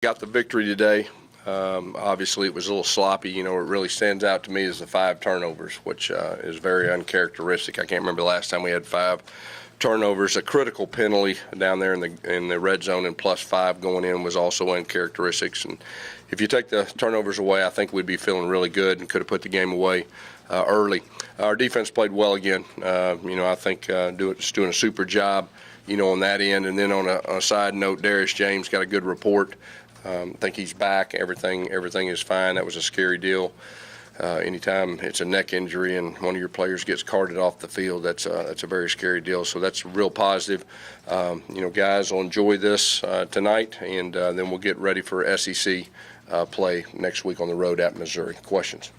Got the victory today. Obviously, it was a little sloppy. What really stands out to me is the 5 turnovers, which is very uncharacteristic. I can't remember the last time we had 5 turnovers. A critical penalty down there in the red zone and +5 going in was also uncharacteristic. And if you take the turnovers away, I think we'd be feeling really good and could have put the game away early. Our defense played well again. I think just doing a super job, on that end. And then on a side note, Darius James got a good report. I think he's back. Everything is fine. That was a scary deal. Anytime it's a neck injury and one of your players gets carted off the field, that's a very scary deal. So that's real positive. Guys will enjoy this tonight, and then we'll get ready for SEC play next week on the road at Missouri. Questions?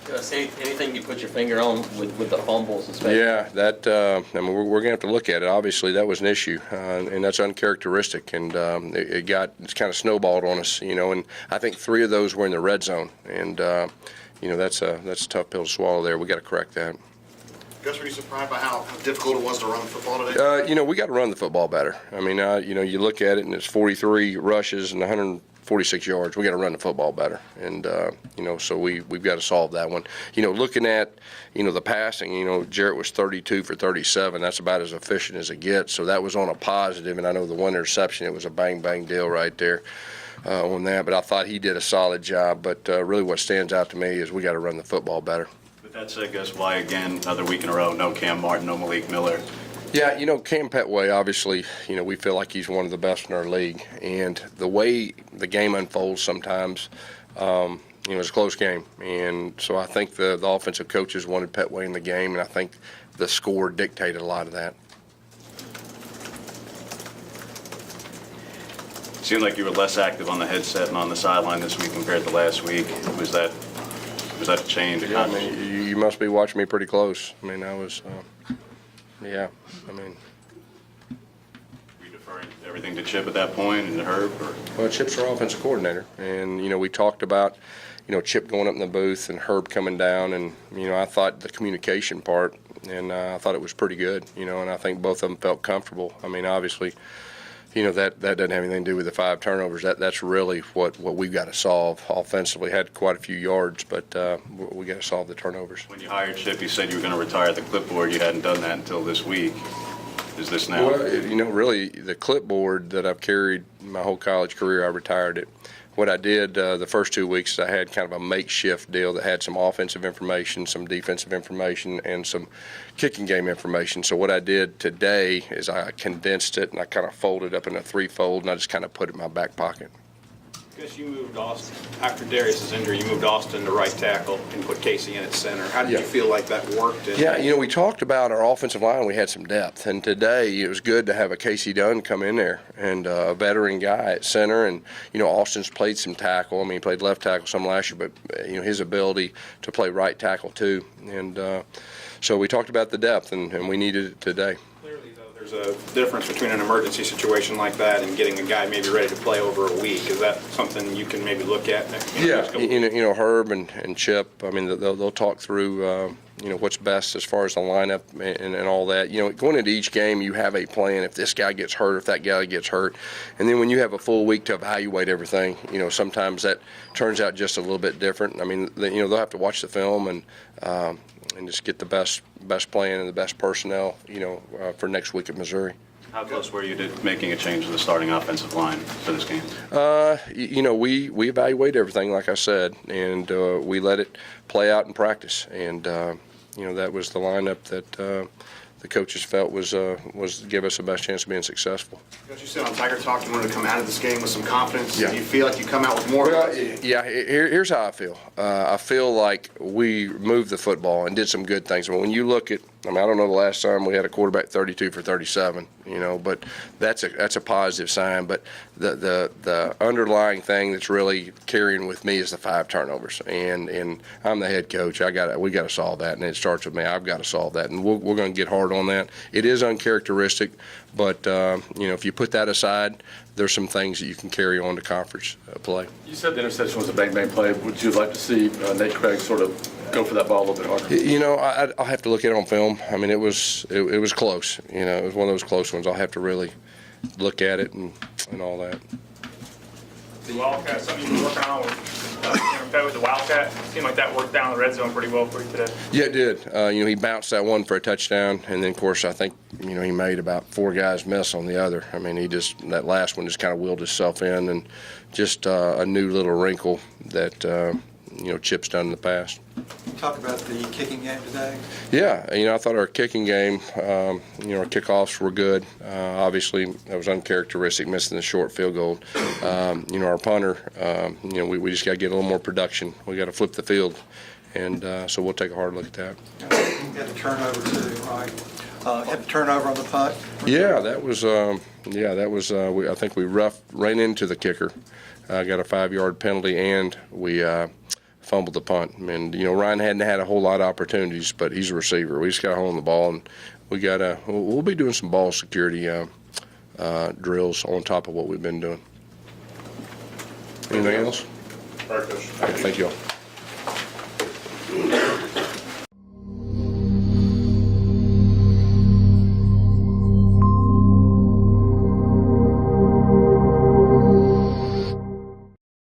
Anything you put your finger on with the fumbles, especially? Yeah, we're going to have to look at it. Obviously, that was an issue, and that's uncharacteristic, and it's kind of snowballed on us, and I think 3 of those were in the red zone, and that's a tough pill to swallow there. We got to correct that. Gus, were you surprised by how difficult it was to run the football today? We got to run the football better. I mean, you look at it, and it's 43 rushes and 146 yards. We got to run the football better, and so we've got to solve that one. Looking at the passing, Jarrett was 32 for 37. That's about as efficient as it gets. So that was on a positive, and I know the one interception, it was a bang deal right there on that. But I thought he did a solid job. But really, what stands out to me is we got to run the football better. With that said, Gus, why again another week in a row? No Cam Martin, no Malik Miller. Yeah, Cam Petway, obviously, we feel like he's one of the best in our league. And the way the game unfolds sometimes, it's a close game. And so I think the offensive coaches wanted Petway in the game, and I think the score dictated a lot of that. It seemed like you were less active on the headset and on the sideline this week compared to last week. Was that a change? Yeah, you must be watching me pretty close. I was... Yeah, Were you deferring everything to Chip at that point and to Herb? Well, Chip's our offensive coordinator, and we talked about Chip going up in the booth and Herb coming down, and I thought the communication part, and I thought it was pretty good, and I think both of them felt comfortable. Obviously, that doesn't have anything to do with the 5 turnovers. That's really what we've got to solve offensively. Had quite a few yards, but we got to solve the turnovers. When you hired Chip, you said you were going to retire the clipboard. You hadn't done that until this week. Is this now? Well, really, the clipboard that I've carried my whole college career, I retired it. What I did the first 2 weeks, I had kind of a makeshift deal that had some offensive information, some defensive information, and some kicking game information. So what I did today is I condensed it, and I kind of folded up in a 3-fold, and I just kind of put it in my back pocket. Guess you moved Austin after Darius's injury. You moved Austin to right tackle and put Casey in at center. How did you feel like that worked? Yeah, we talked about our offensive line. We had some depth, and today it was good to have a Casey Dunn come in there and a veteran guy at center. And Austin's played some tackle. He played left tackle some last year, but his ability to play right tackle too. And so we talked about the depth, and we needed it today. There's a difference between an emergency situation like that and getting a guy maybe ready to play over a week. Is that something you can maybe look at? Herb and Chip. They'll talk through what's best as far as the lineup and all that. Going into each game, you have a plan. If this guy gets hurt, if that guy gets hurt, and then when you have a full week to evaluate everything, sometimes that turns out just a little bit different. They'll have to watch the film and just get the best plan and the best personnel, for next week at Missouri. How close were you to making a change to the starting offensive line for this game? We evaluate everything, like I said, and we let it play out in practice. And that was the lineup that the coaches felt was give us the best chance of being successful. As you said on Tiger Talk, you wanted to come out of this game with some confidence. Yeah. Do you feel like you come out with more? Well, yeah. Here's how I feel. I feel like we moved the football and did some good things. When you look at, I don't know the last time we had a quarterback 32 for 37, but that's a positive sign. But the underlying thing that's really carrying with me is the 5 turnovers, and I'm the head coach. We got to solve that, and it starts with me. I've got to solve that, and we're going to get hard on that. It is uncharacteristic, but if you put that aside, there's some things that you can carry on to conference play. You said the interception was a bang play. Would you like to see Nate Craig sort of go for that ball a little bit harder? I'll have to look at it on film. It was close. It was one of those close ones. I'll have to really look at it and all that. The Wildcat, something you've been working on with the Wildcat? Seemed like that worked down the red zone pretty well for you today. Yeah, it did. He bounced that one for a touchdown, and then, of course, I think, he made about 4 guys miss on the other. I mean, that last one just kind of wheeled itself in, and just a new little wrinkle that, Chip's done in the past. Talk about the kicking game today. Yeah, I thought our kicking game, our kickoffs were good. Obviously, that was uncharacteristic, missing the short field goal. Our punter, we just got to get a little more production. We got to flip the field, and so we'll take a hard look at that. You had the turnover too, right? Had the turnover on the punt. Yeah, that was. I think we ran into the kicker, got a 5-yard penalty, and we fumbled the punt. And Ryan hadn't had a whole lot of opportunities, but he's a receiver. We just got a hold on the ball, and we'll be doing some ball security drills on top of what we've been doing. Anything else? All right, Coach. Thank you all.